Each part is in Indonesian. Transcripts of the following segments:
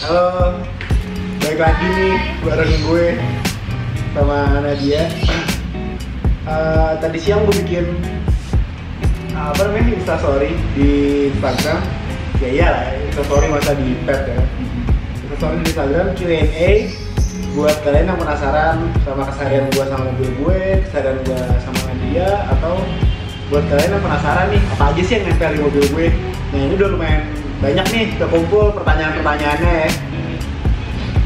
Halo, balik lagi nih bareng gue sama Nadia. Tadi siang gue bikin Instastory di Instagram. Ya iyalah, Instastory masa di pet ya. Instastory di Instagram Q&A buat kalian yang penasaran sama keseharian gue sama mobil gue, keseharian gue sama Nadia, atau buat kalian yang penasaran nih apa aja sih yang nempel di mobil gue. Nah ini udah lumayan banyak nih terkumpul pertanyaan-pertanyaannya ya.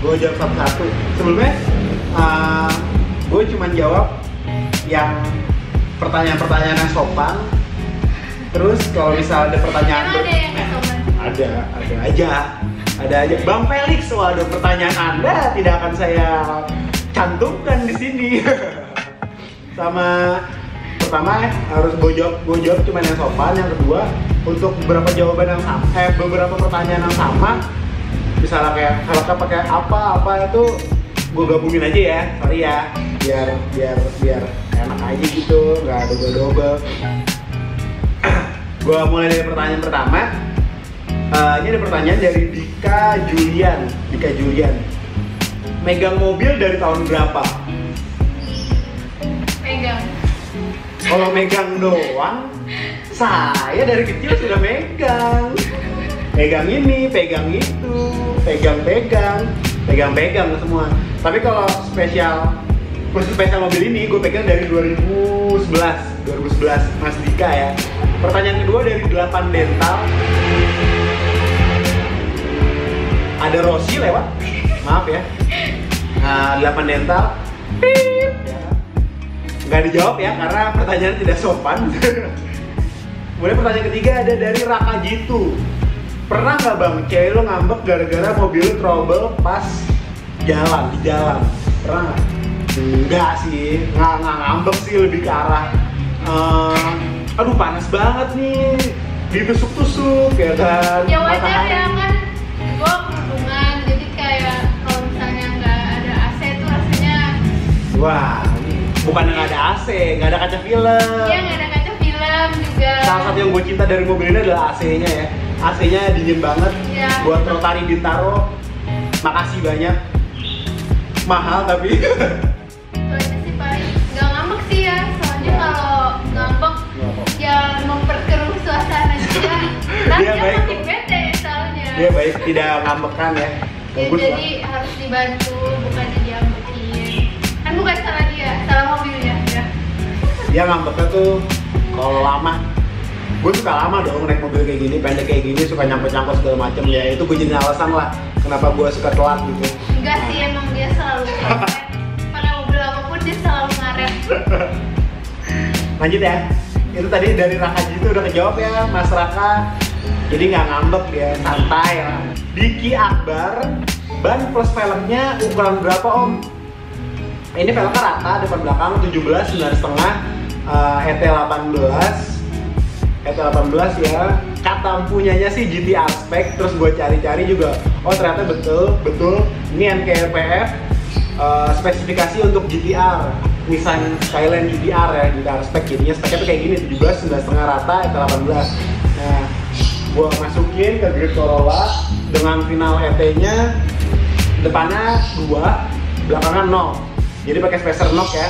Gue jawab satu-satu. Sebelumnya gue cuma jawab yang pertanyaan-pertanyaan yang sopan. Terus kalau misal ada pertanyaan ada yang nggak sopan? Ada aja. Bang Felix, waduh, pertanyaan Anda tidak akan saya cantumkan di sini. Sama pertama harus gue jawab cuma yang sopan. Yang kedua, untuk beberapa jawaban yang sama, beberapa pertanyaan yang sama, misalnya kayak kalau pakai apa itu gue gabungin aja ya, sorry ya, biar enak aja gitu, nggak double. Gue mulai dari pertanyaan pertama. Ini ada pertanyaan dari Dika Julian. Megang mobil dari tahun berapa? Pegang. Kalau megang doang, saya dari kecil sudah megang. Pegang ini, pegang itu, pegang semua. Tapi kalau khusus spesial mobil ini gue pegang dari 2011 Mas Dika ya. Pertanyaan kedua dari 8 Dental. Ada Rossi lewat, maaf ya. 8 Dental. Pip, ya. Nggak dijawab ya karena pertanyaan tidak sopan. Kemudian pertanyaan ketiga ada dari Raka Jitu. Pernah nggak bang, cewek lo ngambek gara-gara mobil lo trouble pas di jalan? Pernah nggak? Enggak sih, nggak ngambek sih, lebih ke arah aduh panas banget nih, ditusuk-tusuk ya kan. Ya wajar ya kan, gue kerudungan, jadi kayak kalau misalnya nggak ada AC tuh rasanya. Wah, bukan nggak ada AC, nggak ada kaca film. Iya, nggak ada kaca film juga. Salah satu yang gue cinta dari mobil ini adalah AC-nya ya. AC-nya dingin banget. Ya. Buat Rotary Bintaro, makasih banyak. Mahal tapi. Itu aja sih paling. Nggak ngambek sih ya, soalnya kalau ngambek ya memperkeruh suasana juga. Nah, Dia dia baik makin kok. bete soalnya. Dia baik, tidak ngambekan ya. Ya, Bagus lah. jadi harus dibantu, bukan diambekin. Kan bukan salah dia, salah mobilnya ya. Dia ngambeknya tuh kalau lama. Gue suka lama dong naik mobil kayak gini, pendek kayak gini, suka nyangkut-nyangkut segala macem ya. Itu gue jadi alasan lah kenapa gue suka telat gitu. Enggak sih, emang dia selalu ngaret. Pakai mobil apapun dia selalu ngaret. Lanjut ya. Itu tadi dari Raka Jitu udah kejawab ya, Mas Raka. Jadi nggak ngambek dia, santai lah. Diki Akbar, ban plus velgnya ukuran berapa om? Ini velgnya rata, depan belakang 17, 9,5, ET18 ya. Kata punyanya sih GT Aspect, terus gue cari-cari juga. Oh ternyata betul. Ini NKRPF, spesifikasi untuk GTR. Nissan Skyline GTR ya, GTR spek. Jadinya speknya tuh kayak gini, 17, 9,5 rata, ET18. Nah, gue masukin ke grid Corolla dengan final ET-nya depannya 2, belakangnya 0. Jadi pakai spacer knock ya.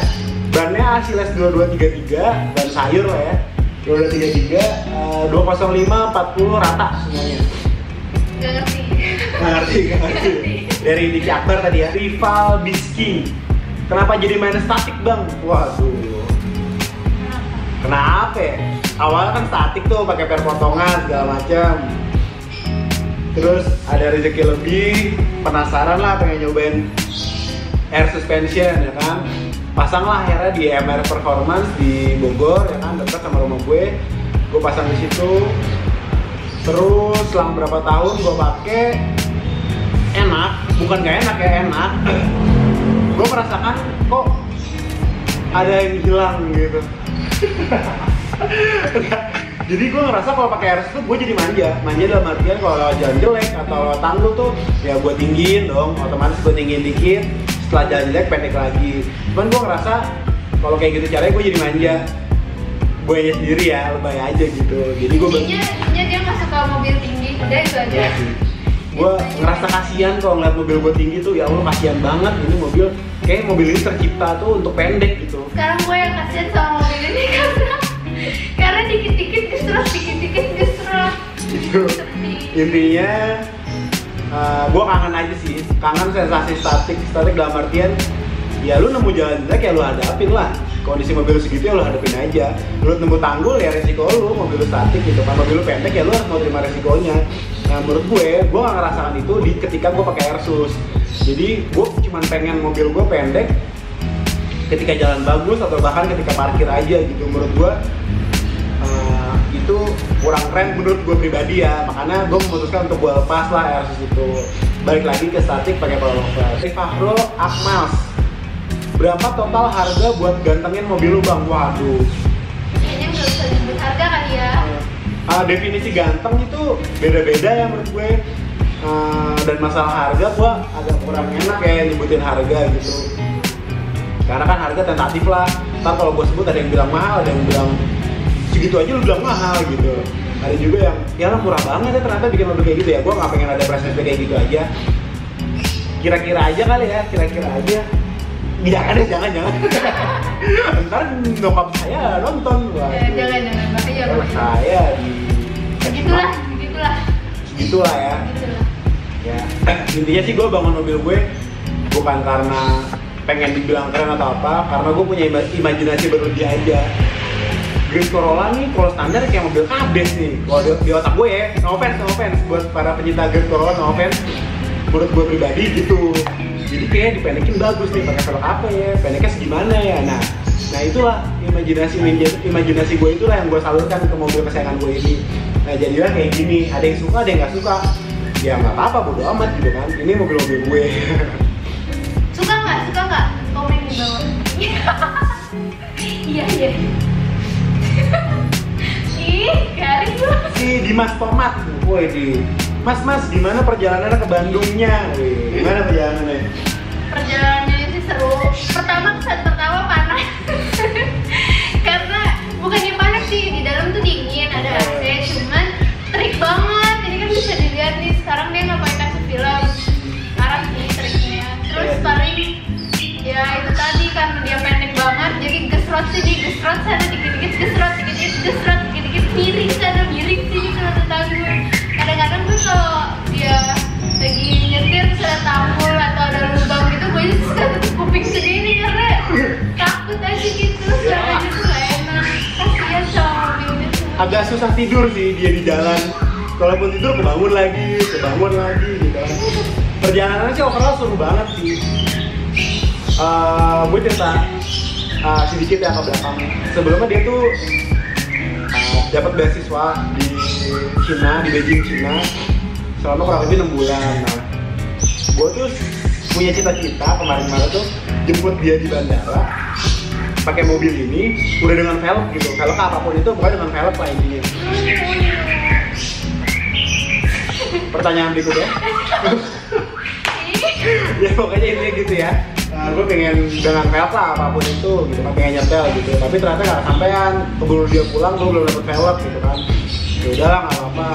Bannya Achilles 2233, ban sayur lah ya. 2233, 205, 40 rata semuanya. Gak ngerti. Nggak ngerti. Dari Diki Akbar tadi ya. Rival Biski. Kenapa jadi main statik bang? Waduh. Kenapa ya? Awalnya kan statik tuh pakai per potongan segala macam. Terus ada rezeki lebih, penasaran lah pengen nyobain air suspension ya kan. Pasanglah akhirnya di MR Performance di Bogor ya kan, dekat sama rumah gue. Gue pasang di situ. Terus selang berapa tahun gue pakai, enak, bukan gak enak ya, enak. Gue merasakan kok ada yang hilang gitu. Jadi gue ngerasa kalau pakai air tuh gue jadi manja dalam artian kalau jalan jelek atau tanggul tuh ya gue tinggiin dong, otomatis gue tinggiin dikit. Setelah jalan jelek pendek lagi. Cuman gue ngerasa kalau kayak gitu caranya gue jadi manja. Gue aja sendiri ya, lebay aja gitu. Jadi gue intinya dia nggak suka mobil tinggi, udah itu aja. gue ngerasa kasihan kalau ngeliat mobil gue tinggi tuh. Ya Allah, kasihan banget ini mobil. Kayak mobil ini tercipta tuh untuk pendek gitu. Sekarang gue yang kasihan sama mobil ini karena dikit-dikit gesrot, dikit-dikit gesrot. Gitu. Intinya gue kangen aja sih, kangen sensasi statik dalam artian ya lu nemu jalan jelek ya lu hadapin lah. Kondisi mobil lu segitu ya lu hadapin aja. Lu nemu tanggul ya resiko lu, mobil lu statik gitu. Kalau mobil lu pendek ya lu harus mau terima resikonya. Nah menurut gue gak ngerasakan itu ketika gue pakai Airsus. Jadi gue cuma pengen mobil gue pendek ketika jalan bagus atau bahkan ketika parkir aja gitu. Menurut gue itu kurang keren menurut gue pribadi ya. Makanya gue memutuskan untuk gue lepas lah Airsus itu. Balik lagi ke statik pakai coilover. Fahrul Akmal, berapa total harga buat gantengin mobil lu bang? Waduh, kayaknya nggak bisa disebut harga kali ya. Definisi ganteng itu beda-beda ya menurut gue. Dan masalah harga gue agak kurang enak ya nyebutin harga gitu. Karena kan harga tentatif lah. Ntar kalau gue sebut ada yang bilang mahal, ada yang bilang segitu aja lu bilang mahal gitu. Ada juga yang ya lah murah banget ya ternyata bikin mobil kayak gitu ya. Gue nggak pengen ada prestasi kayak gitu aja. Kira-kira aja kali ya, kira-kira aja. Jangan. Ntar nyokap saya nonton. Jangan, makanya kalau saya di Begitulah ya. Ya, intinya sih gue bangun mobil gue bukan karena pengen dibilang keren atau apa, karena gue punya imajinasi berlebih aja. Grand Corolla nih, kalau standar kayak mobil kades nih. Kalau di otak gue ya, no offense buat para pencinta Grand Corolla, no offense. Menurut gue pribadi gitu. Jadi kayak dipendekin bagus nih, pakai velg apa ya, pendeknya segimana ya. Nah itulah imajinasi gue, itulah yang gue salurkan ke mobil kesayangan gue ini. Nah jadilah kayak gini, ada yang suka, ada yang nggak suka. Ya nggak apa-apa, bodo amat gitu kan. Ini mobil-mobil gue. Suka nggak? Komen di bawah. Iya. Ih, garing banget. Si Dimas Tomat, woi di. Mas, gimana perjalanannya ke Bandungnya? Gimana perjalanannya? Perjalanannya sih seru. Kesan pertama panas. Karena bukannya panas sih, di dalam tuh dingin, ada AC, cuman terik banget. Ini kan bisa dilihat nih, sekarang dia nggak pakai kaca film. Parah sih teriknya. Terus paling ya itu tadi kan dia pendek banget, jadi gesrot sana dikit-dikit gesrot, dikit-dikit miring sana miring sini kalau tetangga gue. Kadang-kadang gue kalau dia lagi nyetir terus ada tampul atau ada lubang gitu, gue suka tutup kuping sendiri karena takut aja gitu. Soalnya itu gak enak, kasihan sama mobilnya tuh. Agak susah tidur sih dia di jalan. Kalaupun tidur kebangun lagi gitu kan. Perjalanannya sih overall seru banget sih. Gue cerita sedikit ya ke belakang. Sebelumnya dia tuh dapat beasiswa di Cina, di Beijing, Cina selama kurang lebih 6 bulan. Nah, gue tuh punya cita-cita kemarin tuh jemput dia di bandara pakai mobil ini, udah dengan velg gitu, velg apapun itu, pokoknya dengan velg lah intinya. Pertanyaan berikutnya. Ya pokoknya intinya gitu ya. Gue pengen dengan velg lah apapun itu gitu, pengen nyetel gitu. Tapi ternyata nggak kesampean, keburu dia pulang gue belum dapet velg gitu kan. Ya udahlah nggak apa-apa.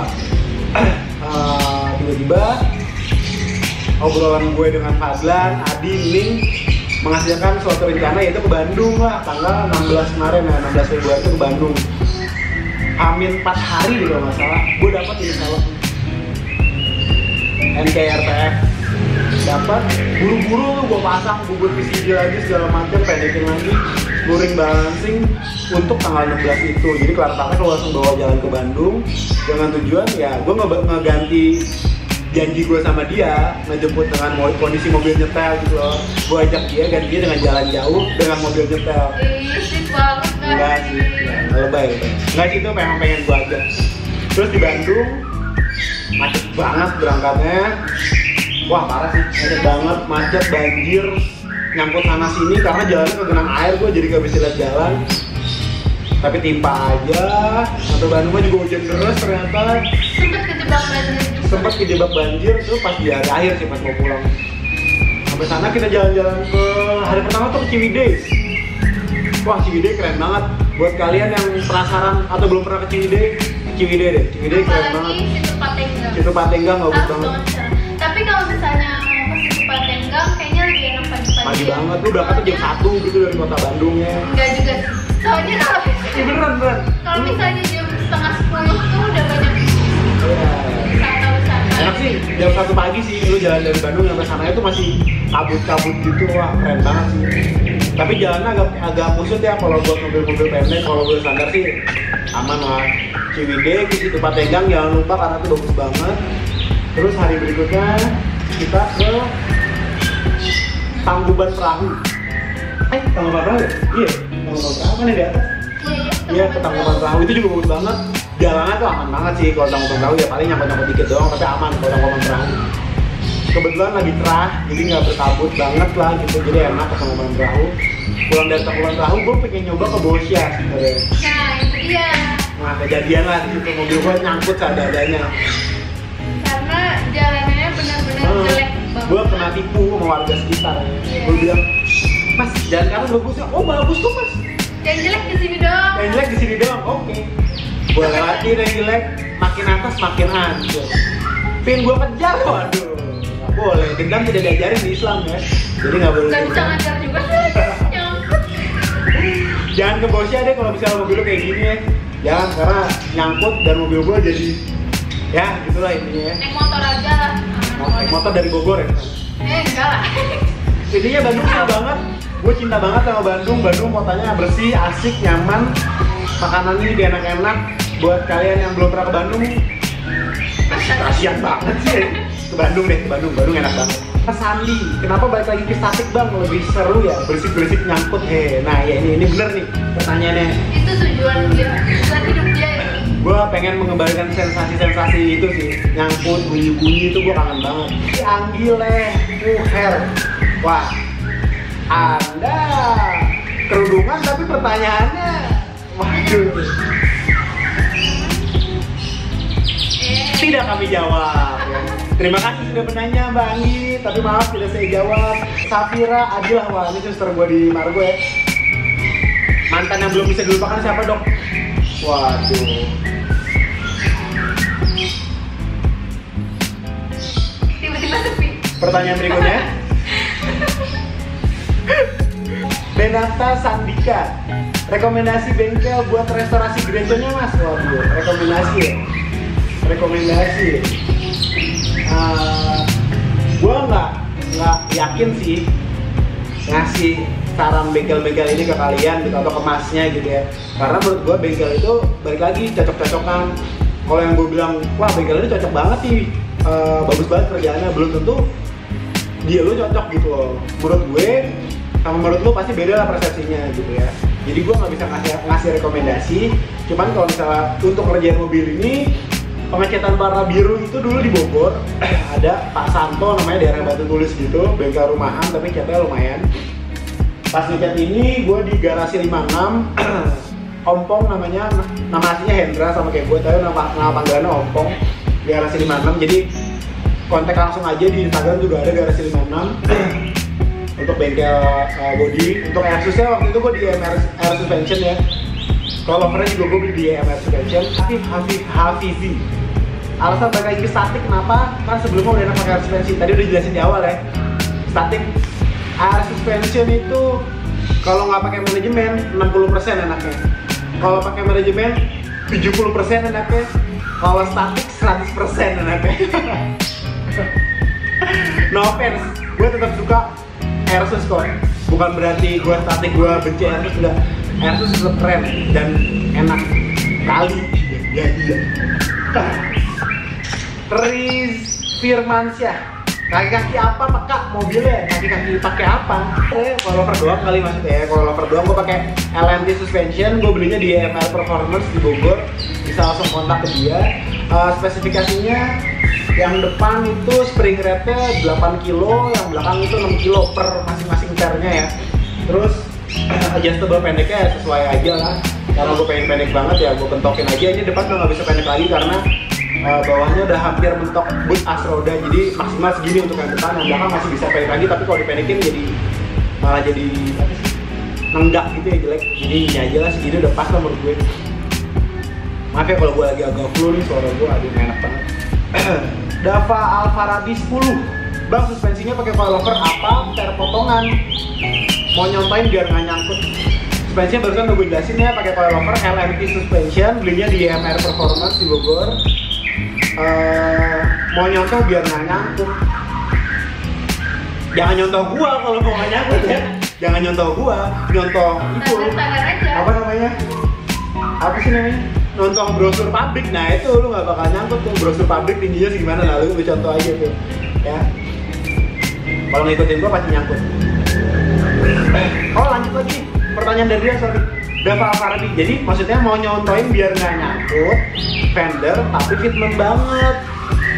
Tiba-tiba obrolan gue dengan Fadlan, Adi, Ning menghasilkan suatu rencana yaitu ke Bandung lah, tanggal 16 kemarin ya, 16 Februari itu ke Bandung. Amin 4 hari gitu nggak salah, gue dapet ini velg NKRTF. Dapat buru-buru tuh gue pasang, gue PCB lagi segala macam, pendekin lagi, luring balancing untuk tanggal 16 itu. Jadi kelar-kelar gue langsung bawa jalan ke Bandung dengan tujuan ya gue ngeganti janji gue sama dia, ngejemput dengan kondisi mobil nyetel gitu loh. Gue ajak dia ganti dia dengan jalan jauh dengan mobil nyetel. Sip banget kan? Enggak sih, ya, lebay. Enggak sih, itu memang pengen gue ajak. Terus di Bandung macet banget berangkatnya. Wah parah sih, macet banget, macet, banjir, nyangkut sana sini karena jalannya kegenang air, gue jadi gak bisa lihat jalan. Tapi timpa aja, sampai Bandungnya juga hujan deras ternyata. Sempet kejebak banjir tuh pas di hari akhir sih, pas mau pulang. Sampai sana kita jalan-jalan ke hari pertama tuh ke Ciwidey. Wah Ciwidey keren banget. Buat kalian yang penasaran atau belum pernah ke Ciwidey deh. Ciwidey keren banget. Situ Patenggang. Situ Patenggang bagus banget. pagi banget, lu berangkatnya jam 1 gitu dari kota Bandungnya. Enggak juga sih. Soalnya kalau Iya beneran. kalau misalnya jam setengah 10 tuh udah banyak Iya. wisata-wisata. Enak sih, jam 1 pagi sih lu jalan dari Bandung sampai sana itu masih kabut-kabut gitu, wah keren banget sih. Tapi jalannya agak kusut ya kalau buat mobil-mobil pendek, kalau mobil standar sih aman lah. Ciwidey di situ Patenggang jangan lupa karena itu bagus banget. Terus hari berikutnya kita ke Tangkuban Perahu. Tangkuban Perahu ya? Iya, Tangkuban Perahu kan yang di atas. Iya, ke Tangkuban Perahu itu juga bagus banget. Jalannya tuh aman banget sih kalau Tangkuban Perahu ya paling nyangkut-nyangkut dikit doang tapi aman kalau Tangkuban Perahu. Kebetulan lagi cerah, jadi nggak berkabut banget lah gitu, jadi enak ke Tangkuban Perahu. Pulang dari Tangkuban Perahu, gue pengen nyoba ke Bosya sebenarnya. Nah, itu dia. Nah, kejadian lah di situ mobil gue nyangkut seadanya. Karena jalannya benar-benar jelek banget. Gue kena tipu sama warga sekitar. Iya. Gue bilang, Mas, jalan kanan bagus ya? Oh bagus tuh Mas. Yang jelek di sini doang. Yang jelek di sini doang, oke. Gue lewatin yang jelek, makin atas makin hancur. Pin gue kejar, waduh. Gak boleh, dendam tidak diajarin di Islam ya. Jadi gak boleh. Gak bisa ngajar juga. Nyangkut. Jangan ke Bosya deh kalau misalnya mobil lu kayak gini ya. Jangan, karena nyangkut dan mobil gue jadi ya gitulah intinya ya. Naik motor aja lah. Naik motor dari Bogor ya. Enggak lah. Intinya Bandung seru banget. Gue cinta banget sama Bandung. Bandung kotanya bersih, asik, nyaman. Makanannya juga enak-enak. Buat kalian yang belum pernah ke Bandung, kasihan banget sih. Ke Bandung deh, ke Bandung. Bandung enak banget. Ke Sandi, kenapa balik lagi ke statik bang? Lebih seru ya, berisik-berisik nyangkut. Nah ya ini bener nih pertanyaannya. Itu tujuan dia, tujuan hidup dia itu. Gue pengen mengembalikan sensasi-sensasi itu sih. Nyangkut, bunyi-bunyi itu gue kangen banget. Anggileh, Muher. Wah, Anda kerudungan tapi pertanyaannya, waduh. Tidak kami jawab. Ya. Terima kasih sudah bertanya Mbak Anggi, tapi maaf tidak saya jawab. Safira, Adilah, wah ini suster gue di Margo ya. Mantan yang belum bisa dilupakan siapa dok? Waduh. Tiba-tiba sepi. Pertanyaan berikutnya. Benata Sandika, rekomendasi bengkel buat restorasi gerejanya mas? Waduh, rekomendasi ya? Rekomendasi ya? Gue nggak yakin sih ngasih saran bengkel-bengkel ini ke kalian gitu, atau ke masnya gitu ya, karena menurut gue bengkel itu balik lagi cocok-cocokan. Kalau yang gue bilang wah bengkel ini cocok banget sih, bagus banget kerjaannya, belum tentu dia lu cocok gitu loh. Menurut gue sama menurut lu pasti beda lah persepsinya gitu ya. Jadi gue nggak bisa ngasih rekomendasi. Cuman kalau misalnya untuk kerjaan mobil ini, pengecetan warna biru itu dulu di Bogor ada Pak Santo namanya, daerah Batu Tulis gitu, bengkel rumahan tapi catnya lumayan. Pas ngecat ini gue di garasi 56 Ompong namanya, nama aslinya Hendra sama kayak gue, tapi nama panggilannya Ompong, garasi 56. Jadi kontak langsung aja di Instagram juga ada garasi 56 untuk bengkel body. Untuk air susnya waktu itu gue di air suspension ya. Kalau lovernya juga gue beli di air suspension. Hafifi. Alasan balik lagi ke statik kenapa? Kan sebelumnya udah enak pakai air suspension. Tadi udah jelasin di awal ya. Statik air suspension itu kalau nggak pakai manajemen 60% enaknya. Kalau pakai manajemen 70% enaknya. Kalau statik 100% enaknya. No offense, gue tetap suka Airsus kok. Bukan berarti gue statik, gue benci Airsus, enggak. Airsus tetap keren dan enak kali. Ya iya. Riz Firmansyah, kaki-kaki apa pakai mobilnya? Kaki-kaki pakai apa? Kalau lover doang kali maksudnya ya. Kalau lover doang gue pakai LNT suspension, gue belinya di EMR Performance di Bogor. Bisa langsung kontak ke dia. Spesifikasinya yang depan itu spring rate-nya 8 kilo, yang belakang itu 6 kilo per masing-masing pairnya ya. Terus adjustable pendeknya sesuai aja lah. Karena gue pengen pendek banget ya, gue bentokin aja. Ini depan udah nggak bisa pendek lagi karena bawahnya udah hampir mentok boot as roda, jadi maksimal segini untuk yang depan. Yang belakang masih bisa pendek lagi, tapi kalau dipendekin jadi malah jadi apa sih, nenggak gitu ya, jelek. Jadi ya aja lah, segini udah pas lah menurut gue. Maaf ya kalau gue lagi agak flu nih suara gue, aduh enak banget. Dava Alfarabi 10, bang suspensi suspensinya pakai coilover apa terpotongan. Mau nyontoin biar nggak nyangkut. Suspensinya barusan udah gue jelasin ya, pakai coilover LMP suspension, belinya di MR Performance di Bogor. Mau nyontoh biar nggak nyangkut. Jangan nyontoh gua kalau mau nggak nyangkut ya. Jangan nyontoh gua, nyontoh itu. Standar aja. Apa namanya? Apa sih namanya? Nonton brosur pabrik. Nah itu lu nggak bakal nyangkut tuh, brosur pabrik tingginya segimana, nah lu contoh aja tuh ya. Kalau ngikutin gua pasti nyangkut. Oh lanjut lagi, pertanyaan dari dia, sorry. Bapak Farabi, jadi maksudnya mau nyontoin biar nggak nyangkut fender tapi fitment banget.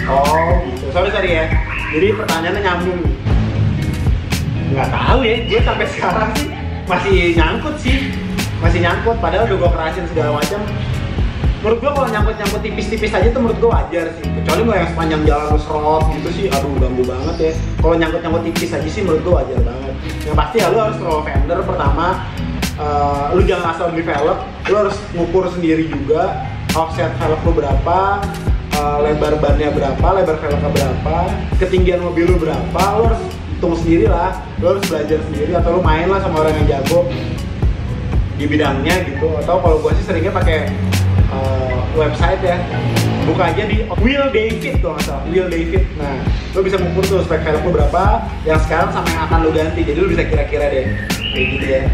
Oh gitu, sorry ya. Jadi pertanyaannya nyambung. Nggak tahu ya, gue sampai sekarang sih masih nyangkut sih. Masih nyangkut, padahal udah gue kerasin segala macam. Menurut gue kalau nyangkut-nyangkut tipis-tipis aja tuh menurut gue wajar sih. Kecuali gue yang sepanjang jalan lu serot gitu sih, aduh ganggu banget ya. Kalau nyangkut-nyangkut tipis aja sih menurut gue wajar banget. Yang pasti ya lu harus throw fender pertama. Lu jangan asal beli velg, lu harus ngukur sendiri juga offset velg lu berapa, lebar bannya berapa, lebar velgnya berapa, ketinggian mobil lu berapa, lu harus hitung sendiri lah. Lu harus belajar sendiri atau lu main lah sama orang yang jago di bidangnya gitu. Atau kalau gue sih seringnya pakai website ya, buka aja di Will David tuh nggak salah, Will David. Nah, lo bisa mengukur tuh spek velg lo berapa, yang sekarang sama yang akan lo ganti. Jadi lo bisa kira-kira deh, kayak gitu ya.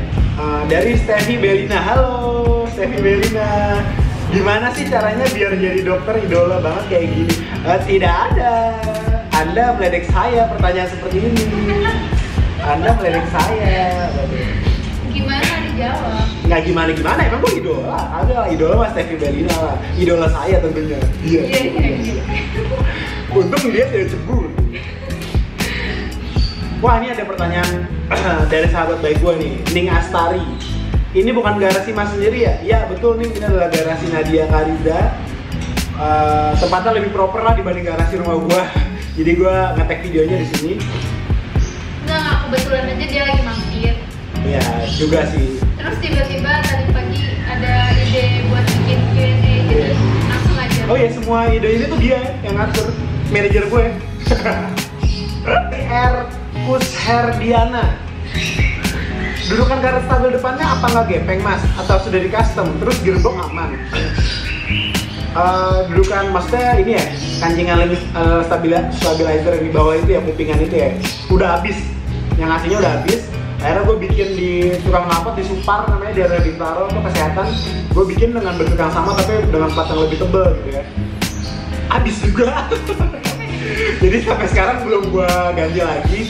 Dari Steffi Belina, halo Steffi Belina. Gimana sih caranya biar jadi dokter idola banget kayak gini? Tidak ada. Anda meledek saya pertanyaan seperti ini. Anda meledek saya. Gimana dijawab? Nggak gimana-gimana, emang gue idola. Ada lah, idola mas Steffi Belina lah. Idola saya tentunya. Iya. Untung dia tidak cemburu. Wah, ini ada pertanyaan dari sahabat baik gue nih, Ning Astari. Ini bukan garasi mas sendiri ya? Iya betul nih, ini adalah garasi Nadia Kariza. Tempatnya lebih proper lah dibanding garasi rumah gue. Jadi gue ngetek videonya di sini. Nggak, kebetulan aja dia lagi mampir. Iya juga sih. Terus tiba-tiba tadi pagi ada ide buat bikin Q&A gitu, langsung aja. Oh ya, semua ide ini tuh dia yang ngatur, manajer gue. Kusherdiana. Dudukan karet stabil depannya apa nggak gepeng mas? Atau sudah di custom? Terus gearbox aman? Dudukan maksudnya ini ya, kancingan stabilizer yang di bawah itu ya, kupingan itu ya, udah habis. Yang aslinya udah habis. Akhirnya gue bikin di tukang knalpot di Supar namanya, di area Bintaro itu kesehatan. Gue bikin dengan bentuk yang sama tapi dengan plat yang lebih tebal gitu ya. Habis juga. Jadi sampai sekarang belum gue ganti lagi.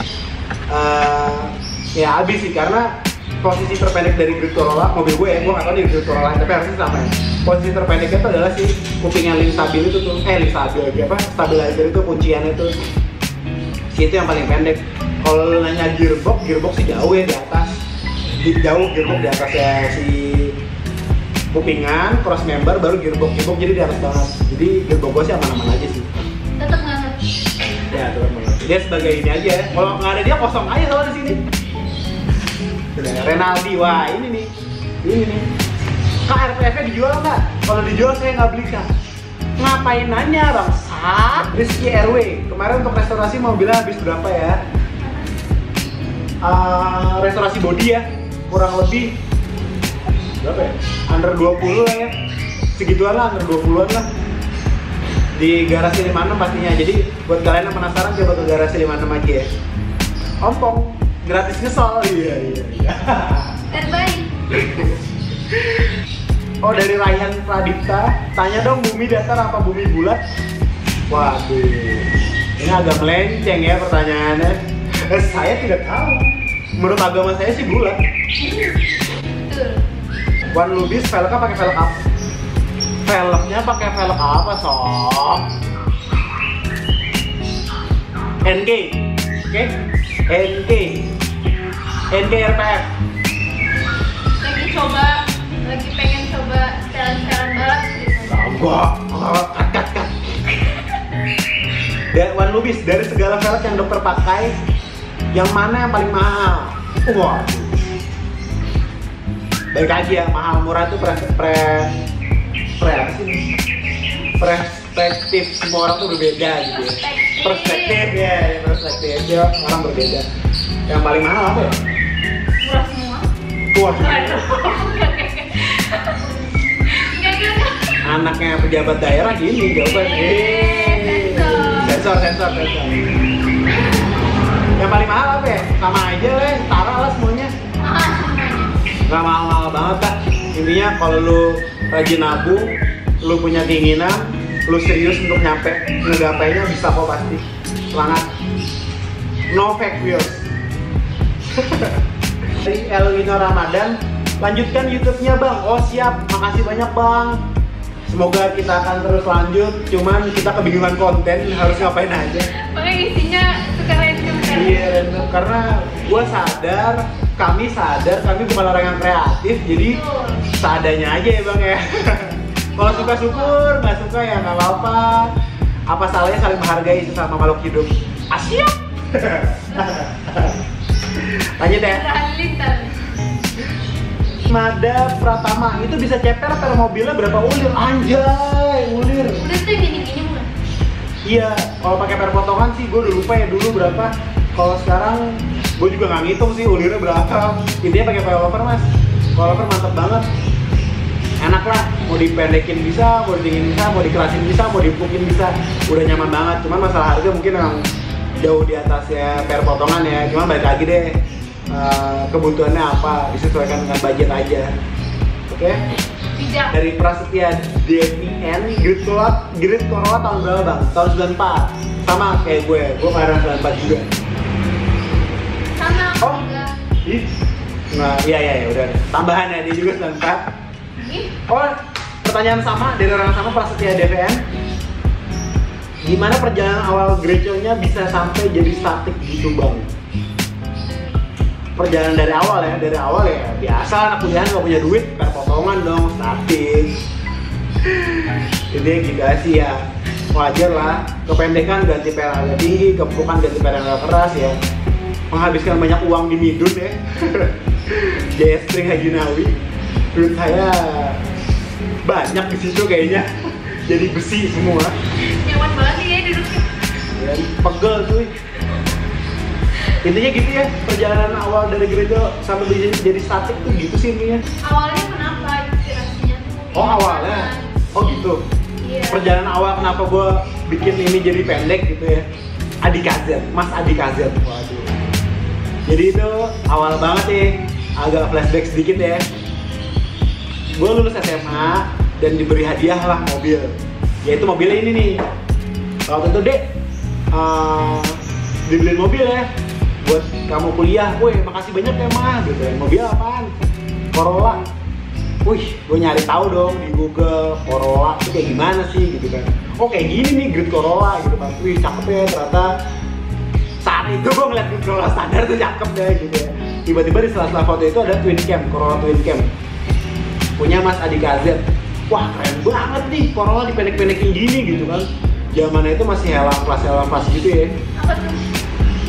Ya habis sih, karena posisi terpendek dari grip Corolla mobil gue ya, gue nggak tahu di grip Corolla tapi harusnya sama ya. Posisi terpendeknya itu adalah si kuping yang link stabil itu tuh, link stabil lagi apa? Stabilizer itu kunciannya itu. Si itu yang paling pendek. Kalau lu nanya gearbox sih jauh ya di atas. Jauh gearbox di atas ya si kupingan, cross member, baru gearbox jadi di atas banget. Jadi gearbox gue sih aman-aman aja sih. Tetap banget. Ya tetap banget. Dia sebagai ini aja. Kalau nggak ada dia kosong aja kalau di sini. Renaldi, wah ini nih. Kak, RPF-nya dijual nggak? Kalau dijual saya nggak beli kak. Ngapain nanya bang? Rizky RW, kemarin untuk restorasi mobilnya habis berapa ya? Restorasi bodi ya, kurang lebih berapa ya? Under 20 lah ya, segituan lah, under 20-an lah. Di garasi 56 pastinya. Jadi buat kalian yang penasaran coba ke garasi 56 aja ya. Ompong, gratis ngesol. Iya. Terbaik. Oh, dari Ryan Pradipta, tanya dong bumi datar apa bumi bulat? Waduh, ini agak melenceng ya pertanyaannya. Saya tidak tahu. Menurut agama saya sih bulat. Betul. Wan Lubis, velgnya pakai velg apa? Velgnya pakai velg apa sob? NK, oke? NK RPF. Lagi pengen coba setelan-setelan balap gitu. Kat. Dan Wan Lubis, dari segala velg yang dokter pakai, yang mana yang paling mahal? Wah. Balik lagi ya, mahal murah itu perspektif semua orang tuh berbeda gitu ya. Perspektif ya orang berbeda. Yang paling mahal apa ya? Murah semua. Wah, Enggak. anaknya pejabat daerah gini jawabannya. Sensor. Yang paling mahal apa ya? Sama aja lah, setara lah semuanya. Gak mahal-mahal banget kan. Intinya kalau lu rajin nabung, lu punya keinginan, lu serius untuk ngegapainya bisa kok pasti. Semangat. No fake wheels. Dari Elwino Ramadan, lanjutkan YouTube-nya Bang. Oh siap, makasih banyak Bang. Semoga kita akan terus lanjut, cuman kita kebingungan konten harus ngapain aja. Pokoknya isinya suka random kan? Iya random, karena kami sadar kami bukan orang yang kreatif, jadi seadanya aja ya Bang ya. Kalau suka syukur, nggak suka ya nggak apa-apa. Apa salahnya saling menghargai sesama makhluk hidup. Asyik. Lanjut ya. Mada Pratama itu bisa ceper per mobilnya berapa ulir? Anjay, ulir. Udah tuh gini-gini bukan? Iya, kalau pakai per potongan sih gue udah lupa ya dulu berapa. Kalau sekarang gue juga nggak ngitung sih ulirnya berapa. Intinya pakai coilover mas. Coilover mantap banget. Enak lah, mau dipendekin bisa, mau ditingin bisa, mau dikerasin bisa, mau dipukin bisa. Udah nyaman banget. Cuman masalah harga mungkin memang jauh di atasnya per potongan ya. Cuman balik lagi deh. Kebutuhannya apa, disesuaikan dengan budget aja. Oke? Tidak. Dari Prasetya DVN, Grid Corolla tahun berapa Bang? Tahun 94. Sama kayak gue kelahiran 94 juga. Sama aku Oh. juga. Ih. Nah, iya udah. Tambahan ya, dia juga 94. Oh, pertanyaan sama dari orang sama Prasetya DVN. Gimana perjalanan awal Greco-nya bisa sampai jadi statik gitu Bang? Perjalanan dari awal ya biasa anak kuliah nggak punya duit per potongan dong, statis. Jadi gitu sih ya, wajar lah. Kependekan ganti per agak tinggi, keempukan ganti per yang agak keras ya. Menghabiskan banyak uang di Midun ya. Jaya String Haji Nawi, duit saya banyak di situ kayaknya. Jadi besi semua. Nyaman banget nih ya duduknya. Ya, pegel cuy. Intinya gitu ya, perjalanan awal dari gereja sampai jadi statik tuh gitu sih intinya. Awalnya kenapa inspirasinya tuh? Oh awalnya? Oh gitu? Iya. Perjalanan awal kenapa gue bikin ini jadi pendek gitu ya. Adi KZ, Mas Adi KZ. Waduh. Jadi itu awal banget nih, agak flashback sedikit ya. Gue lulus SMA dan diberi hadiah lah mobil. Yaitu mobilnya ini nih. Waktu itu Dek, dibeliin mobil ya buat kamu kuliah. Woi makasih banyak ya mah gitu ya. Mobil apaan? Corolla. Wih, gue nyari tahu dong di Google Corolla itu kayak gimana sih gitu kan. Oh kayak gini nih Grid Corolla gitu kan. Wih cakep ya ternyata. Saat itu gue ngeliat Grid Corolla standar tuh cakep deh gitu ya. Tiba-tiba di sela-sela foto itu ada twin cam, Corolla twin cam punya Mas Adi KZ. Wah keren banget nih Corolla dipendek-pendekin gini gitu kan. Zamannya itu masih helang plus gitu ya. Apa tuh?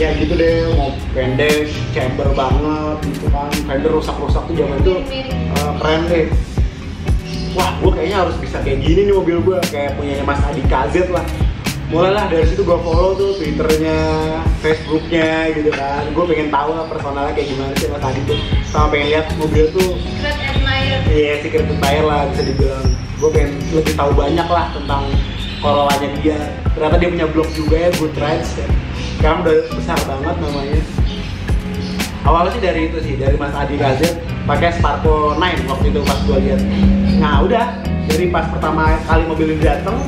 Ya gitu deh, mau pendek, chamber banget gitu kan. Fender rusak-rusak tuh zaman itu keren deh. Wah, gue kayaknya harus bisa kayak gini nih mobil gue, kayak punyanya Mas Adi KZ lah. Mulailah dari situ gue follow tuh Twitternya, Facebooknya gitu kan. Gue pengen tahu lah personalnya kayak gimana sih Mas Adi tuh. Sama pengen lihat mobil tuh. Secret admirer. Iya, secret admirer lah bisa dibilang. Gue pengen lebih tahu banyak lah tentang Corollanya dia. Ternyata dia punya blog juga ya, Good Rides ya. Sekarang udah besar banget namanya. Awalnya sih dari itu sih, dari Mas Adi KZ pakai Sparko 9 waktu itu pas gue lihat. Nah udah, dari pas pertama kali mobil ini dateng,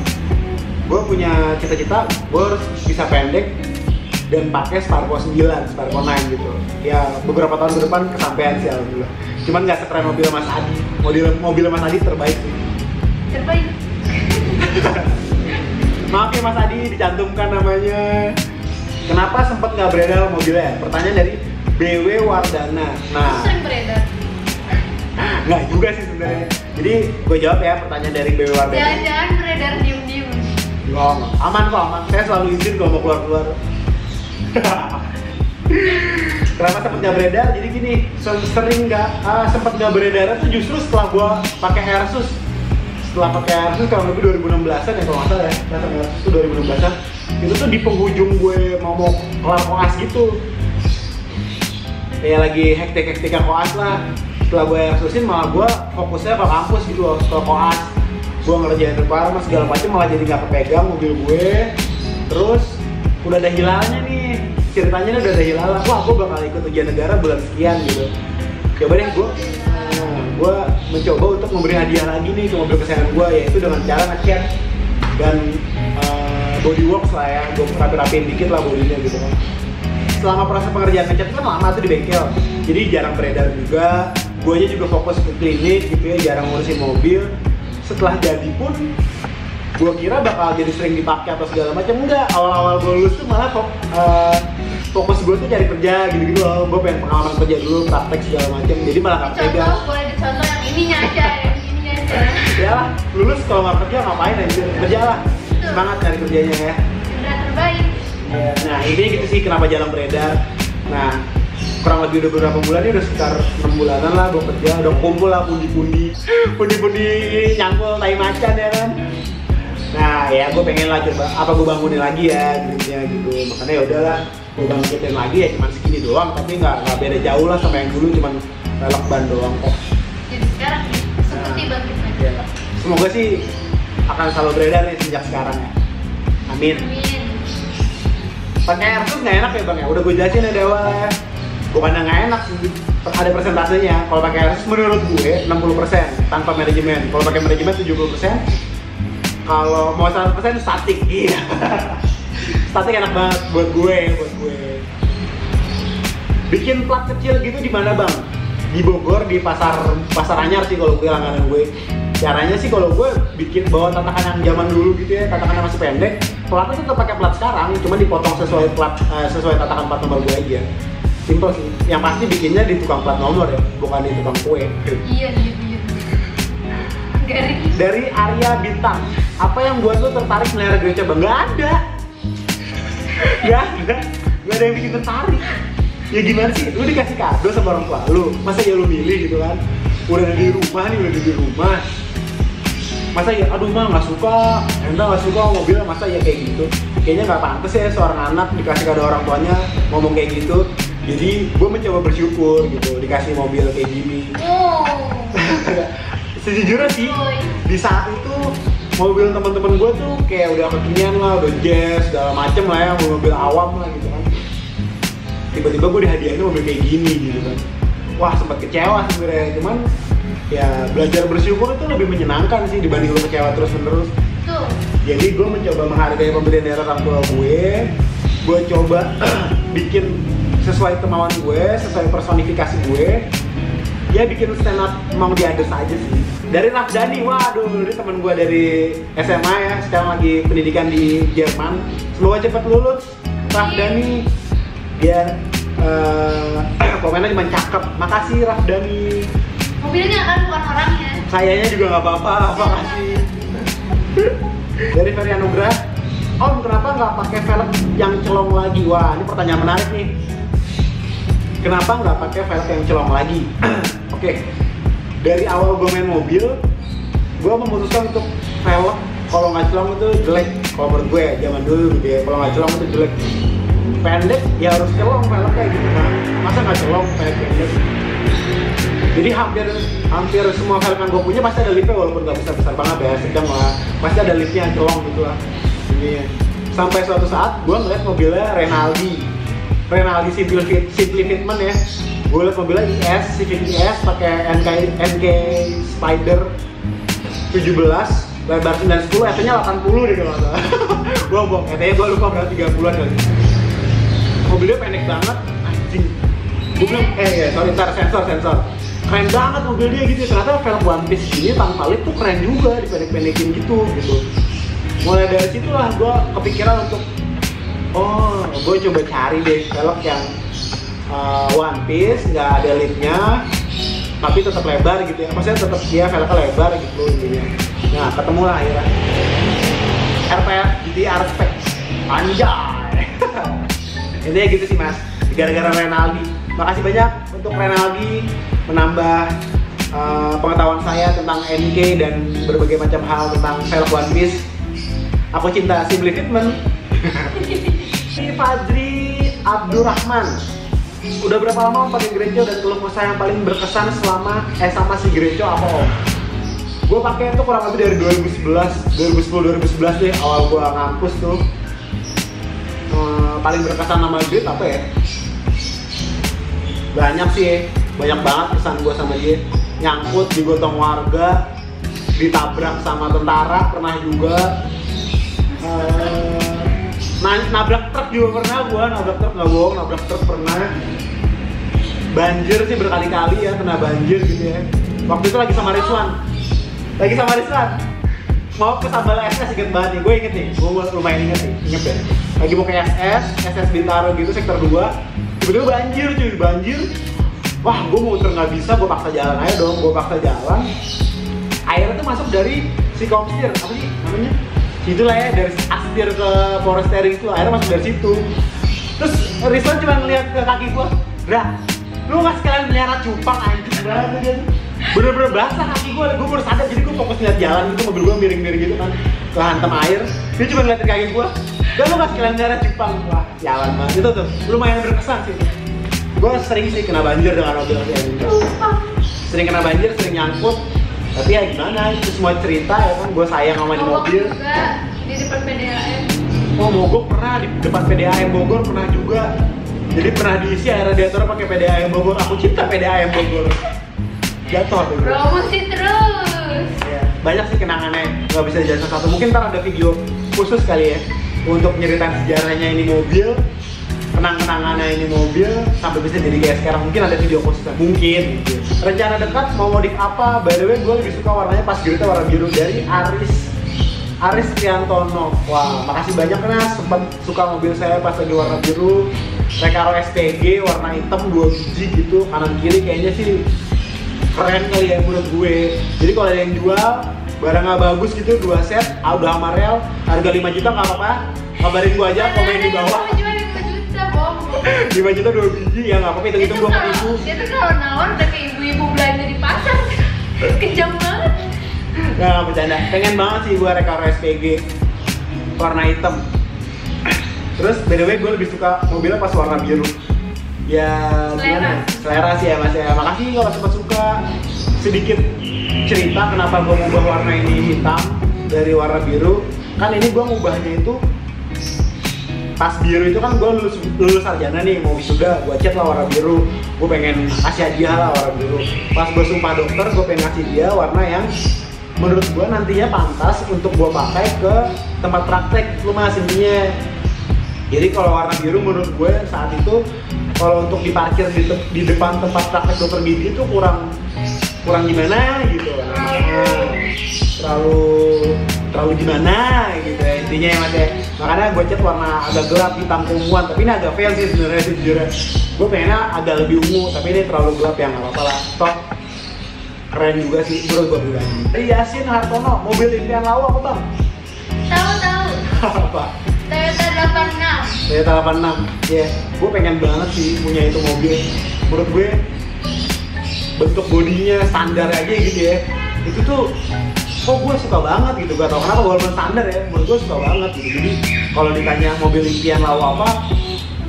gue punya cita-cita gue harus bisa pendek dan pakai Sparko 9, Sparko 9 gitu. Ya beberapa tahun ke depan kesampaian sih alhamdulillah. Cuman nggak sekeren mobil Mas Adi. Mobil Mas Adi terbaik sih. Terbaik. Maaf ya Mas Adi, dicantumkan namanya. Kenapa sempat nggak beredar mobilnya? Pertanyaan dari BW Wardana. Nah, Sering beredar. nggak juga sih sebenarnya. Jadi gue jawab ya pertanyaan dari BW Wardana. Jangan-jangan beredar diem-diem. Oh, aman kok, aman. Saya selalu izin kalau mau keluar-keluar. Kenapa sempat nggak beredar? Jadi gini, sering nggak sempat nggak beredar itu justru setelah gue pakai Airsus. setelah pakai Asus kurang lebih 2016an ya kalau nggak salah ya, data Asus itu 2016an. Itu tuh di penghujung gue mau kelar koas gitu, kayak lagi hektik-hektikan koas lah. Setelah gue Asusin malah gue fokusnya ke kampus gitu loh. Setelah koas gue ngerjain requirement segala macam malah jadi nggak kepegang mobil gue. Terus udah ada hilalnya nih, ceritanya udah ada hilalnya. Wah, gue bakal ikut ujian negara bulan sekian gitu. Coba deh gue mencoba untuk memberi hadiah lagi nih ke mobil kesayangan gue, yaitu dengan cara nge-cat dan bodyworks lah ya, gue rapi-rapiin dikit lah bodinya gitu kan. Selama proses pengerjaan nge-cat kan lama tuh di bengkel, jadi jarang beredar juga. Gue aja juga fokus ke klinik gitu ya, jarang ngurusin mobil. Setelah jadi pun gue kira bakal jadi sering dipakai atau segala macam, enggak. Awal-awal gue lulus tuh malah fokus gue tuh cari kerja gitu-gitu loh. Gue pengen pengalaman kerja dulu, praktek segala macam, jadi malah gak pegang. Contoh, boleh dicontoh yang ininya aja, yang ininya aja. Ya lah, lulus kalau nggak kerja ngapain aja, kerja lah. Semangat cari kerjanya ya. Udah terbaik. Nah, intinya gitu sih kenapa jarang beredar. Nah, kurang lebih udah beberapa bulan, ini udah sekitar 6 bulanan lah gue kerja, udah kumpul lah pundi-pundi nyangkul tai macan ya kan. Nah ya gue pengen lah coba apa gue bangunin lagi ya gitu, makanya ya udahlah gue bangkitin lagi ya, cuman segini doang, tapi nggak beda jauh lah sama yang dulu, cuman velg ban doang kok. Jadi sekarang seperti bangkit lagi. Ya. Semoga sih akan selalu beredar nih sejak sekarang ya. Amin. Amin. Pakai Asus nggak enak ya bang ya, udah gue jelasin ya dari awal ya. Bukannya nggak enak sih, ada persentasenya. Kalau pakai Asus menurut gue 60% tanpa manajemen. Kalau pakai manajemen 70%. Kalau mau 100% statik, iya. Statik enak banget buat gue. Bikin plat kecil gitu di mana bang? Di Bogor, di pasar Anyar sih kalau gue langganan gue. Caranya sih kalau gue bikin bawa tatakan yang zaman dulu gitu ya, tatakannya masih pendek. Platnya tetap pakai plat sekarang, cuma dipotong sesuai tatakan plat nomor gue aja. Simple sih. Yang pasti bikinnya di tukang plat nomor ya, bukan di tukang kue. Iya. Dari Arya Bintang, apa yang buat lo tertarik melihara gereja bang? Gak ada yang bikin tertarik. Ya gimana sih, lu dikasih kado sama orang tua lu, masa ya lu milih gitu kan? Udah di rumah, masa ya aduh mah nggak suka, nggak suka mobilnya, masa ya kayak gitu? Kayaknya nggak pantas ya seorang anak dikasih kado orang tuanya ngomong kayak gitu. Jadi gue mencoba bersyukur gitu, dikasih mobil kayak gini. Sejujurnya sih, di saat itu mobil teman-teman gue tuh kayak udah kekinian lah, udah jazz, segala macem lah ya, mobil awam lah gitu kan. Tiba-tiba gue dihadiahin mobil kayak gini gitu kan. Wah sempet kecewa sebenarnya, cuman ya belajar bersyukur itu lebih menyenangkan sih dibanding lu kecewa terus-menerus. Jadi gue mencoba menghargai pemberian dari orang tua gue coba bikin sesuai kemauan gue, sesuai personifikasi gue. Ya bikin stand up mau di others aja sih. Dari Rafdani, waduh ini temen gue dari SMA ya, sekarang lagi pendidikan di Jerman. Semoga cepat lulus Rafdani. Dia komennya cuma cakep. Makasih Rafdani. Mobilnya kan bukan orangnya. Sayanya juga nggak apa-apa, makasih. Dari Ferry Anugrah, Om kenapa nggak pakai velg yang celong lagi? Wah ini pertanyaan menarik nih. Kenapa nggak pakai velg yang celong lagi? Oke, dari awal gue main mobil, gue memutuskan untuk velg kalau nggak celong itu jelek. Kalau menurut gue ya, zaman dulu gitu ya, kalau nggak celong itu jelek. Pendek ya harus celong velg kayak gitu kan. Masa nggak celong pendek? Jadi hampir semua velg yang gue punya pasti ada lipnya, walaupun nggak besar-besar banget ya, sedang lah. Pasti ada lipnya yang celong gitu lah. Sampai suatu saat gue ngeliat mobilnya Renaldi Simply Fitment ya. Gue liat mobilnya IS, Civic IS pakai NK Spider 17, lebar 910, ET-nya 80 deh kalau nggak salah. Bohong, ET-nya gue lupa berapa 30-an kali. Mobilnya pendek banget, anjing. Gue bilang, sensor. Keren banget mobil dia gitu. Ternyata velg One Piece ini tanpa lip tuh keren juga, dipendek-pendekin gitu. Mulai dari situ lah gue kepikiran untuk gue coba cari deh velg yang One Piece, nggak ada lipnya tapi tetap lebar gitu ya, maksudnya tetap dia velgnya lebar gitu intinya. Nah ketemu lah akhirnya RPF GTR Spec, anjay. Intinya gitu sih mas, gara-gara Renaldi. Makasih banyak untuk Renaldi menambah pengetahuan saya tentang NK dan berbagai macam hal tentang velg One Piece. Aku cinta Simply Fitment. Si Fadri Abdurrahman, udah berapa lama pakai Greco dan keluh kesah yang paling berkesan sama si Greco apa om? Gue pakai itu kurang lebih dari 2010 deh, awal gue ngampus tuh. Paling berkesan sama Greco apa ya? Banyak sih, banyak banget kesan gue sama dia. Nyangkut, digotong warga, ditabrak sama tentara pernah juga. Nabrak truk juga pernah gua, nabrak truk nggak bohong, nabrak truk pernah. Banjir sih berkali-kali ya, kena banjir gitu ya. Waktu itu lagi sama Rizwan, mau ke Sambal SS, inget banget nih, gue inget nih, gue lumayan inget deh. Lagi mau ke SS Bintaro gitu, sektor 2, tiba-tiba banjir. Wah, gue mau muter nggak bisa, gue paksa jalan aja dong, airnya tuh masuk dari si Komstir, apa sih namanya? Itulah ya, dari Astir ke Foresteri itu, airnya masuk dari situ. Terus Rizwan cuma ngeliat ke kaki gua, "Dra, lu nggak sekalian melihara cupang anjing banget dia." Bener-bener basah kaki gua baru sadar, jadi gua fokus lihat jalan gitu, mobil gua miring-miring gitu kan, kehantam air. Dia cuma ngeliatin kaki gua, "Dan lu nggak sekalian melihara cupang." Wah, jalan banget itu tuh, lumayan berkesan sih. Gua sering sih kena banjir dengan mobil kayak gitu. Sering kena banjir, sering nyangkut. Tapi ya gimana, itu semua cerita ya kan, gue sayang sama di mobil. Juga di depan PDAM. Oh, mogok pernah di depan PDAM Bogor, pernah juga. Jadi pernah diisi air radiator pakai PDAM Bogor. Aku cinta PDAM Bogor. Jatuh tuh. Promosi terus. Ya, banyak sih kenangannya, nggak bisa dijelasin satu. Mungkin ntar ada video khusus kali ya untuk nyeritain sejarahnya ini mobil, kenang-kenangannya ini mobil sampai bisa jadi kayak sekarang. Mungkin ada video khususnya, mungkin gitu. Rencana dekat mau modif apa? By the way, gue lebih suka warnanya pas Greta warna biru dari Aris Triantono. Wah, makasih banyak karena sempat suka mobil saya pas lagi warna biru. Recaro SPG warna hitam 2 biji gitu, kanan kiri kayaknya sih keren kali ya menurut gue. Jadi kalau ada yang jual barangnya bagus gitu, 2 set, udah sama rel, harga 5 juta nggak apa-apa, kabarin gue aja, komen di bawah. 5 juta 2 biji ya nggak apa-apa, hitung-hitung 20.000. Dia tuh kalau nawar udah kayak ibu-ibu belanja di pasar. Kejam banget. Nggak bercanda, pengen banget sih gue Recaro SPG warna hitam. Terus by the way gue lebih suka mobilnya pas warna biru. Ya gimana? Selera sih ya mas ya. Makasih kalau sempat suka. Sedikit cerita kenapa gue ngubah warna ini hitam dari warna biru. Kan ini gue ngubahnya itu pas biru itu kan gue lulus sarjana nih, mau wisuda, gue cat lah warna biru. Gue pengen kasih hadiah lah warna biru. Pas gue sumpah dokter, gue pengen kasih dia warna yang menurut gue nantinya pantas untuk gue pakai ke tempat praktek. Lu mas intinya. Jadi kalau warna biru menurut gue saat itu kalau untuk diparkir di depan tempat praktek dokter gigi itu kurang gimana gitu. Terlalu gimana gitu ya intinya ya mas ya. Makanya gue cat warna agak gelap hitam keunguan, tapi ini agak fail sih sebenarnya sejujurnya. Gue pengennya agak lebih ungu, tapi ini terlalu gelap ya nggak apa-apa lah. Toh keren juga sih menurut gue pribadi. Dari Yasin Hartono, mobil impian lau apa bang? Tahu. Apa? Toyota 86. Ya, gue pengen banget sih punya itu mobil. Menurut gue bentuk bodinya standar aja gitu ya. Itu tuh kok gue suka banget gitu, gak tau kenapa walaupun standar ya, menurut gue suka banget gitu. Jadi kalau ditanya mobil impian lau apa,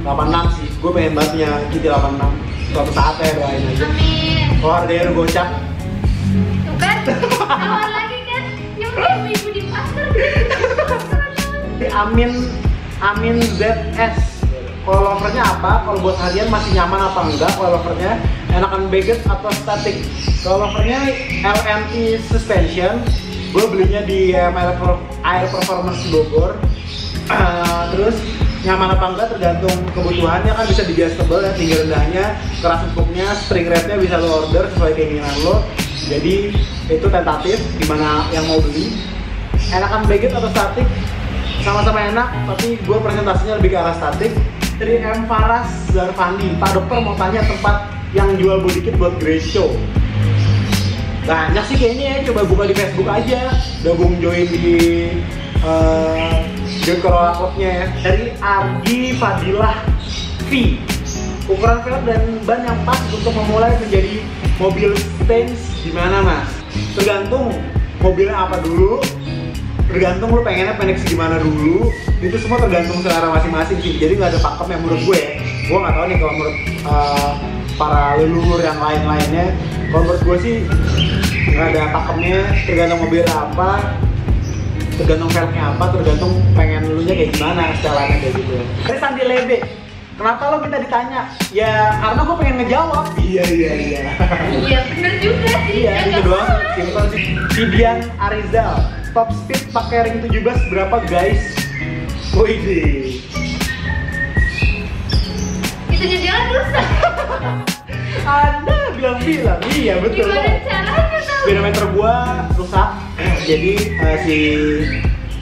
86 sih. Gue pengen banget punya GT 86. Suatu saat ya, doain aja. Amin. Kalau harganya udah gocap. Tuh kan, awal lagi kan, nyuruh ibu di pasar. Amin ZS. Kalau lovernya apa? Kalau buat harian masih nyaman apa enggak? Kalau lovernya enakan baggage atau static? Kalau lovernya LMT suspension, gue belinya di Air Performance Bogor. Terus nyaman apa enggak tergantung kebutuhannya, kan bisa di adjustable ya, tinggi rendahnya, keras empuknya, spring rate-nya bisa lo order sesuai keinginan lo. Jadi itu tentatif dimana yang mau beli. Enakan baggage atau static? Sama-sama enak, tapi gue presentasinya lebih ke arah statik. Dari M. Faras Zarfandi, Pak Dokter mau tanya tempat yang jual body kit buat Greco. Banyak sih kayaknya ya, coba buka di Facebook aja, gabung join di join Corolla Club-nya ya. Dari Argi Fadilah V, ukuran velg dan ban yang pas untuk memulai menjadi mobil stance gimana mas? Tergantung mobilnya apa dulu, tergantung lu pengennya pendek segimana dulu, itu semua tergantung selera masing-masing sih. Jadi nggak ada pakem yang menurut gue ya. Gue nggak tahu nih kalau menurut para leluhur yang lain-lainnya. Kalau menurut gue sih nggak ada pakemnya, tergantung mobilnya apa, tergantung velgnya apa, tergantung pengen lu nya kayak gimana, setelannya kayak gitu. Terus Sandi Lebe, kenapa lo minta ditanya? Ya karena gue pengen ngejawab. Iya bener juga sih. Iya, Ya, itu nggak doang. salah. Simpel sih. Fidian Arizal, top speed pakai ring 17 berapa guys? Wih, Itu jalan rusak. Anda bilang-bilang, iya betul. Gimana caranya tahu? Speedometer gua rusak, jadi si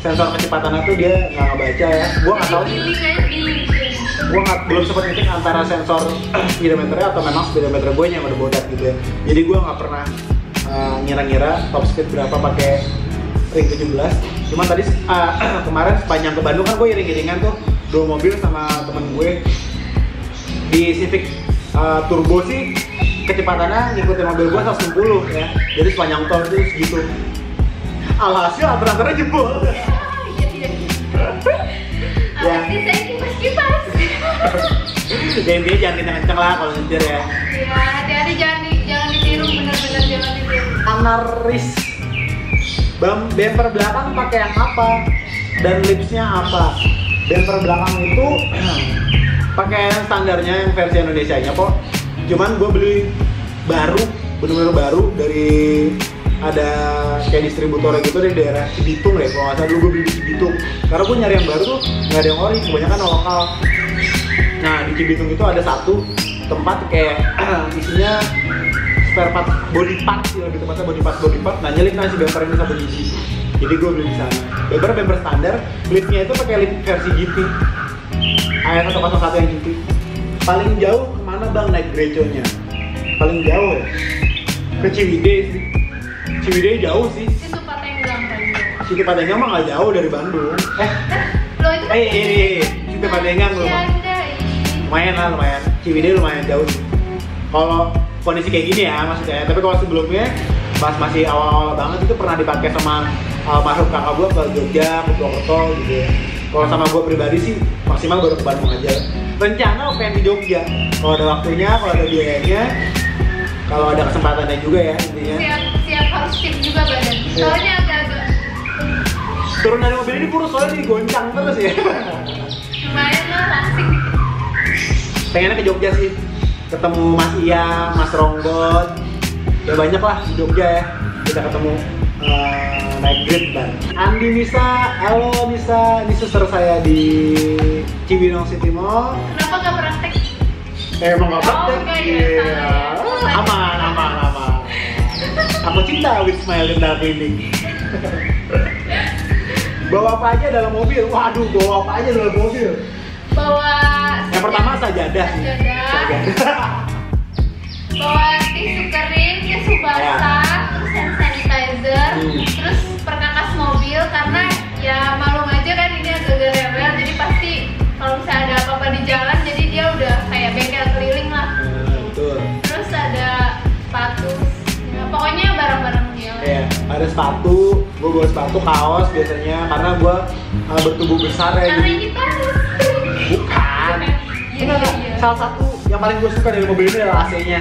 sensor kecepatannya tuh dia nggak ngebaca ya. Gua nggak tahu. Gua belum sempat ngecek antara sensor speedometernya atau memang speedometer gue yang udah bodat gitu ya. Jadi gua nggak pernah ngira-ngira top speed berapa pakai ring 17. Cuma tadi kemarin sepanjang ke Bandung kan gue iring-iringan tuh 2 mobil sama temen gue di Civic Turbo sih kecepatannya ngikutin mobil gue 160 ya. Jadi sepanjang tol itu segitu. Alhasil alternatornya jebol. Ya. Kipas. Ya intinya jangan kenceng-kenceng lah kalau nyetir ya. Ya, hati-hati jangan ditiru, benar-benar jangan ditiru. Anaris bumper belakang pakai yang apa dan lipsnya apa? Bumper belakang itu pakai yang standarnya yang versi Indonesianya kok. Cuman gue beli baru, bener-bener baru dari ada kayak distributornya gitu dari daerah Cibitung deh. Kalau nggak salah dulu gue beli di Cibitung. Karena gue nyari yang baru tuh nggak ada yang ori, kebanyakan lokal. Nah di Cibitung itu ada satu tempat kayak isinya spare part, body part sih lebih tepatnya body part. Nah nyelip nasi bumper ini 1 biji. Jadi gue beli di sana. Bumper standar, liftnya itu pakai lift versi GT. Ayat 101 yang GT. Paling jauh kemana bang naik Greco-nya? Paling jauh ya? Ke Ciwidey sih. Ciwidey jauh sih. Itu Patenggang kan. Situ Patenggang mah nggak jauh dari Bandung. Lo itu kan Situ Patenggang loh. Lumayan lah, lumayan. Ciwidey lumayan jauh sih. Kalau kondisi kayak gini ya maksudnya. Tapi kalau sebelumnya pas masih awal-awal banget itu pernah dipakai sama makhluk kakak gue ke Jogja, ke Purwokerto gitu ya. Kalau sama gue pribadi sih maksimal baru ke Bandung aja. Rencana pengen di Jogja. Kalau ada waktunya, kalau ada biayanya, kalau ada kesempatannya juga ya intinya. Siap harus fit juga badan. Soalnya agak-agak Turun dari mobil ini kurus soalnya digoncang terus ya. lumayan lah langsing. Pengennya ke Jogja sih. Ketemu Mas Iya, Mas Ronggot. Ya banyak lah di Jogja ya. Kita ketemu naik Grab dan Andi Nisa, halo Nisa, ini suster saya di Cibinong City Mall. Kenapa gak praktek? Emang gak praktek? enggak ya, Iya. salah ya. Aman. Aku cinta with smile dental clinic. Bawa apa aja dalam mobil? Waduh, bawa apa aja dalam mobil? Bawa Yang pertama sajadah. Bawa tisu kering, tisu basah, terus hand sanitizer, terus perkakas mobil karena ya maklum aja kan ini agak rewel, jadi pasti kalau misalnya ada apa-apa di jalan jadi dia udah kayak bengkel keliling lah. Betul. Terus ada sepatu, ya, pokoknya barang-barang dia. Iya, ada sepatu, gue bawa sepatu, kaos biasanya karena gue bertubuh besar ya. Karena Jadi kita bukan. Iya. Salah satu yang paling gue suka dari mobil ini adalah AC-nya.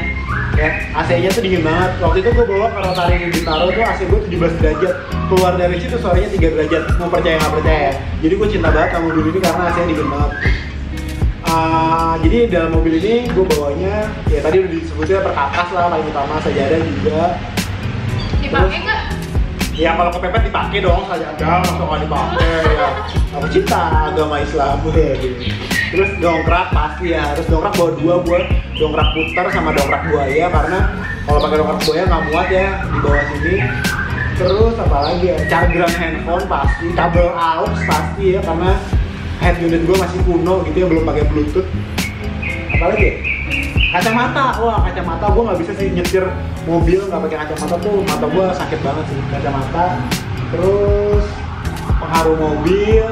Ya, AC-nya tuh dingin banget. Waktu itu gue bawa ke Rotary Bintaro tuh AC gue 17 derajat. Keluar dari situ suaranya 3 derajat. Mau percaya nggak percaya. Jadi gue cinta banget sama mobil ini karena AC-nya dingin banget. Jadi dalam mobil ini gue bawanya ya tadi udah disebutnya perkakas lah paling utama, sajadah juga. dipakai nggak? Ya kalau kepepet dipakai dong, sajadah langsung nggak dipakai ya. Aku cinta agama Islam ya, gitu. Terus dongkrak pasti ya, harus dongkrak bawa 2 buat dongkrak putar sama dongkrak buaya karena kalau pakai dongkrak buaya nggak muat ya di bawah sini. Terus apa lagi ya, charger handphone pasti, kabel aux pasti ya karena head unit gue masih kuno gitu ya, belum pakai bluetooth. Apalagi ya? Kacamata, wah kacamata gue nggak bisa sih nyetir mobil nggak pakai kacamata tuh, mata gue sakit banget sih kacamata. Terus pengaruh mobil,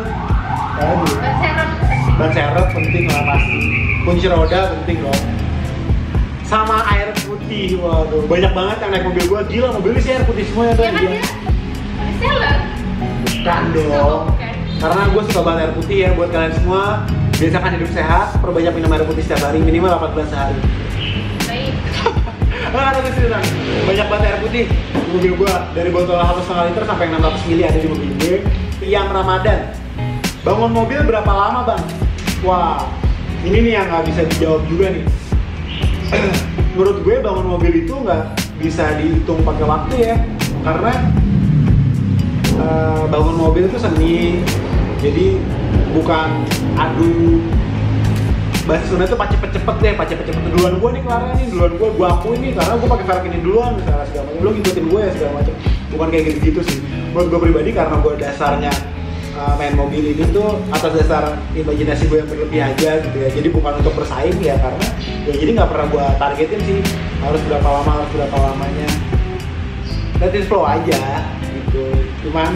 kayak gitu. Serem. ban serep penting lah pasti, kunci roda penting dong, sama air putih. Waduh, banyak banget yang naik mobil gua, gila mobilnya sih air putih semua ya. Ya kan dia reseller. Bukan dong, karena gue suka banget air putih ya. Buat kalian semua, biasakan hidup sehat, perbanyak minum air putih setiap hari, minimal 8 gelas sehari. Baik. Ada cerita, banyak banget air putih di mobil gue, dari botol 1,5 liter sampai 600 ml ada di mobil gue. Yang Ramadan, bangun mobil berapa lama bang? Wah, ini nih yang nggak bisa dijawab juga nih. Menurut gue bangun mobil itu nggak bisa dihitung pakai waktu ya, karena bangun mobil itu seni, jadi bukan adu bahasa Sunda itu cepet-cepet deh, cepet-cepet duluan gue nih kelarnya nih, duluan gue akui nih karena gue pakai velg ini duluan misalnya segala macam, lo ngikutin gue ya segala macam, bukan kayak gitu-gitu sih. Menurut gue pribadi karena gue dasarnya main mobil ini tuh atas dasar imajinasi gue yang berlebih aja gitu ya, jadi bukan untuk bersaing ya, karena ya jadi nggak pernah gue targetin sih harus berapa lama, harus berapa lamanya, let it flow aja gitu, cuman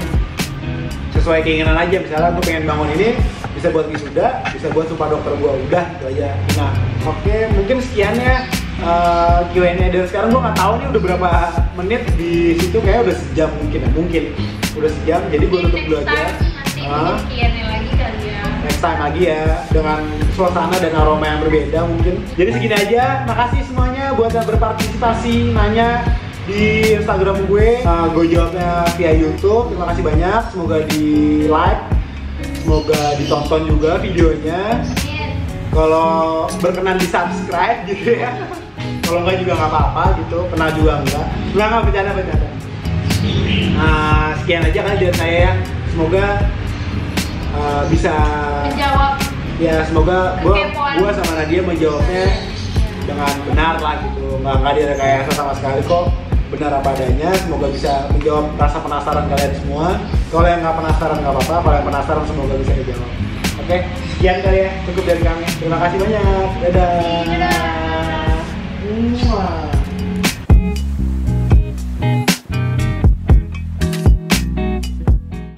sesuai keinginan aja. Misalnya gue pengen bangun ini bisa buat wisuda, bisa buat sumpah dokter gue, udah gitu aja. Nah oke, mungkin sekiannya Q&A dari sekarang. Gue nggak tahu nih udah berapa menit di situ, kayak udah sejam mungkin udah sejam, jadi gue tutup dulu aja. Q&A lagi kali ya. Next time lagi ya, dengan suasana dan aroma yang berbeda mungkin. Jadi segini aja, makasih semuanya buat yang berpartisipasi nanya di Instagram gue jawabnya via YouTube. Terima kasih banyak, semoga di like, semoga ditonton juga videonya. Kalau berkenan di subscribe gitu ya, kalau enggak juga nggak apa-apa gitu, pernah juga enggak bercanda. Sekian aja kan dari saya ya, semoga bisa menjawab ya, semoga kekepoan gua sama Nadia menjawabnya dengan benar lah gitu, nggak ada rekayasa sama sekali kok, benar apa adanya. Semoga bisa menjawab rasa penasaran kalian semua. Kalau yang nggak penasaran nggak apa-apa, kalau yang penasaran semoga bisa dijawab. Oke, sekian kali ya, cukup dari kami. Terima kasih banyak. Dadah.